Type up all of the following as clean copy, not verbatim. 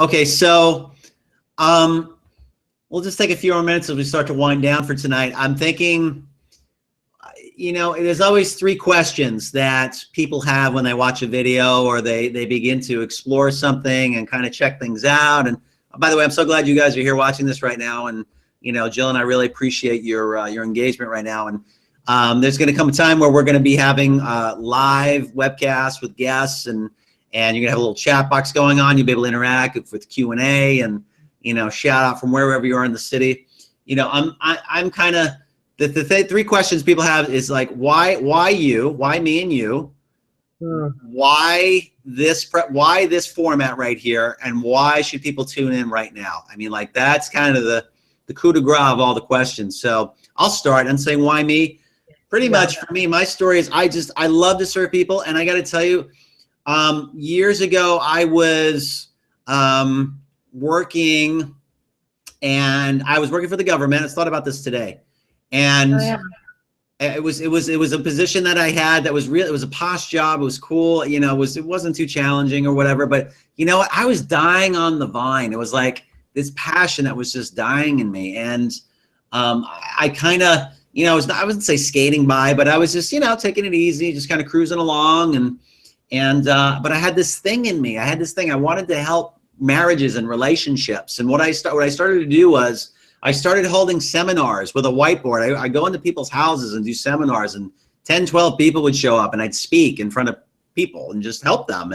Okay, so we'll just take a few more minutes as we start to wind down for tonight. I'm thinking, there's always three questions that people have when they watch a video or they begin to explore something and kind of check things out. And by the way, I'm so glad you guys are here watching this right now. And Jill and I really appreciate your engagement right now. And there's going to come a time where we're going to be having live webcasts with guests, and you're going to have a little chat box going on. You'll be able to interact with Q&A and shout out from wherever you are in the city. I'm kind of the three questions people have is like, why you, why me and you, why this format right here, and why should people tune in right now? I mean, like, that's kind of the coup de grace of all the questions. So I'll start and saying, why me? Pretty much for me, my story is I love to serve people. And I got to tell you, years ago, I was working for the government. I thought about this today. And it was a position that I had that was real. It was a posh job. It was cool. It wasn't too challenging or whatever, but I was dying on the vine. It was like this passion that was just dying in me. And I kind of, I wouldn't say skating by, but I was just, taking it easy, just kind of cruising along. But I had this thing in me. I wanted to help marriages and relationships. And what I started to do was I started holding seminars with a whiteboard. I go into people's houses and do seminars, and 10, 12 people would show up, and I'd speak in front of people and just help them.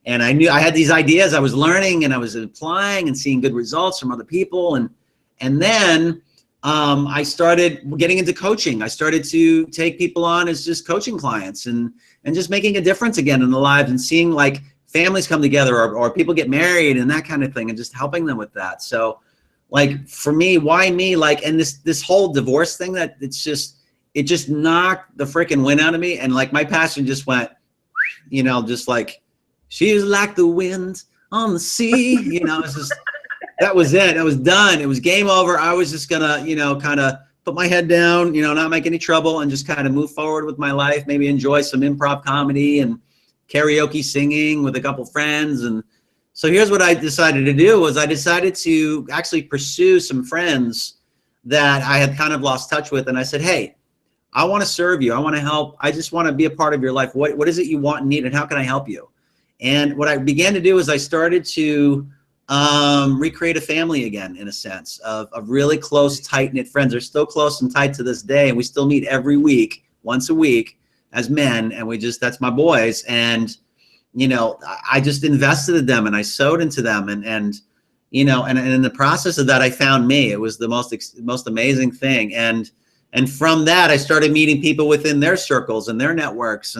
And I knew I had these ideas. I was learning and I was applying and seeing good results from other people. And then I started getting into coaching. I started to take people on as just coaching clients and just making a difference again in the lives, and seeing like families come together or people get married and that kind of thing, and just helping them with that. So like, for me, why me? Like, and this whole divorce thing, that it just knocked the freaking wind out of me. And like, my passion just went, just like, she was like the wind on the sea, it's just, that was it. I was done. It was game over. I was just gonna, kind of put my head down, not make any trouble, and just kind of move forward with my life, maybe enjoy some improv comedy and karaoke singing with a couple friends. And so here's what I decided to do was I decided to actually pursue some friends that I had kind of lost touch with. And I said, hey, I want to serve you. I want to help. I just want to be a part of your life. What is it you want and need, and how can I help you? And what I began to do is I started to recreate a family again, in a sense of really close, tight-knit friends. They're still close and tight to this day. And we still meet every week, once a week as men. And that's my boys. And I just invested in them, and I sewed into them, and in the process of that, I found me. It was the most amazing thing. And from that, I started meeting people within their circles and their networks,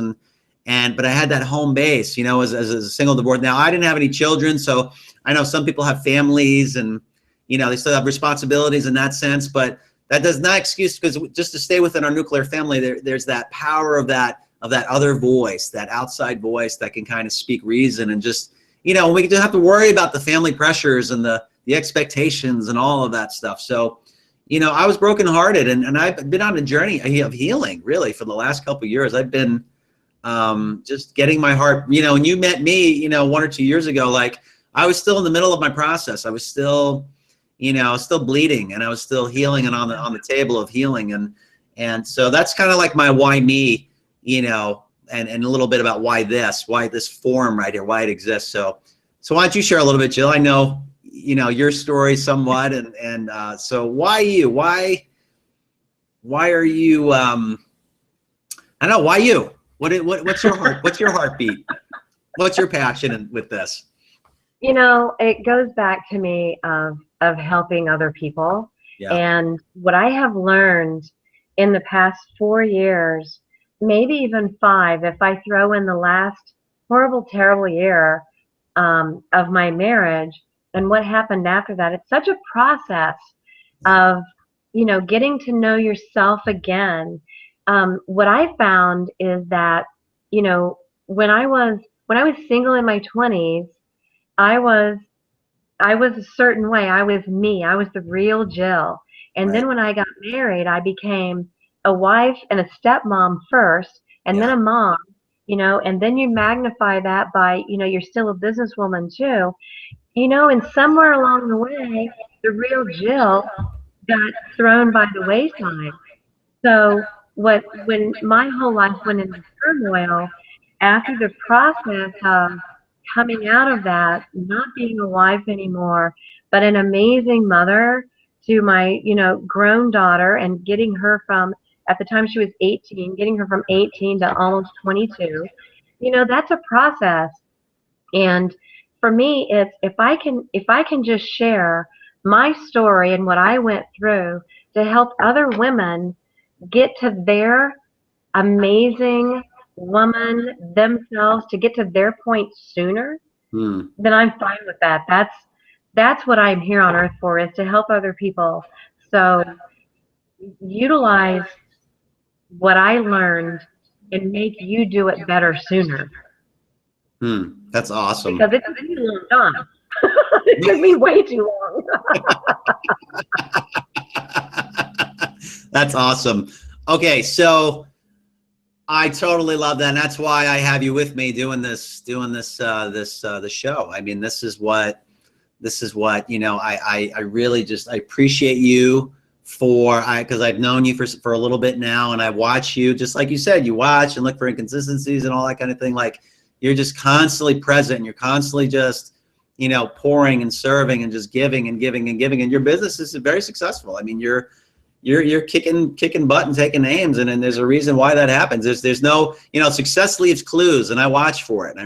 but I had that home base, as a single divorce. Now, I didn't have any children, so I know some people have families, and they still have responsibilities in that sense, but that does not excuse, because just to stay within our nuclear family, there's that power of that other voice, that outside voice that can kind of speak reason, and just, we don't have to worry about the family pressures and the expectations and all of that stuff. So, I was brokenhearted, and I've been on a journey of healing, really, for the last couple of years. I've been just getting my heart, when you met me, 1 or 2 years ago, like, I was still in the middle of my process. I was still, still bleeding, and I was still healing, and on the table of healing. And so that's kind of like my why me, and a little bit about why this forum right here, why it exists. So why don't you share a little bit, Jill? I know, your story somewhat, and so why you? Why are you? I don't know, why you? What's your heart? What's your heartbeat? What's your passion with this? It goes back to me of helping other people. Yeah. And what I have learned in the past 4 years, maybe even 5, if I throw in the last horrible, terrible year of my marriage and what happened after that, it's such a process of, getting to know yourself again. What I found is that, when I was single in my 20s, I was a certain way. I was me. I was the real Jill. And then when I got married, I became a wife and a stepmom first, and then a mom. and then you magnify that by, you're still a businesswoman too, and somewhere along the way, the real Jill got thrown by the wayside. So when my whole life went into turmoil, after the process of coming out of that, not being a wife anymore, but an amazing mother to my, grown daughter, and getting her from, at the time she was 18, getting her from 18 to almost 22, that's a process. And for me, it's if I can just share my story and what I went through to help other women get to their amazing woman themselves, to get to their point sooner, then I'm fine with that. That's what I'm here on earth for, is to help other people. So utilize what I learned and make you do it better sooner. That's awesome. Because it took me a long time. It took me way too long. That's awesome. Okay, so I totally love that, and that's why I have you with me doing the show. I mean, this is what I really just, I appreciate you because I've known you for a little bit now, and I watch you, just like you said, you watch and look for inconsistencies and all that kind of thing. Like, you're just constantly present, and you're constantly just, pouring and serving and just giving and giving and giving, and your business is very successful. I mean, you're kicking butt and taking names, and there's a reason why that happens. There's no, success leaves clues, and I watch for it.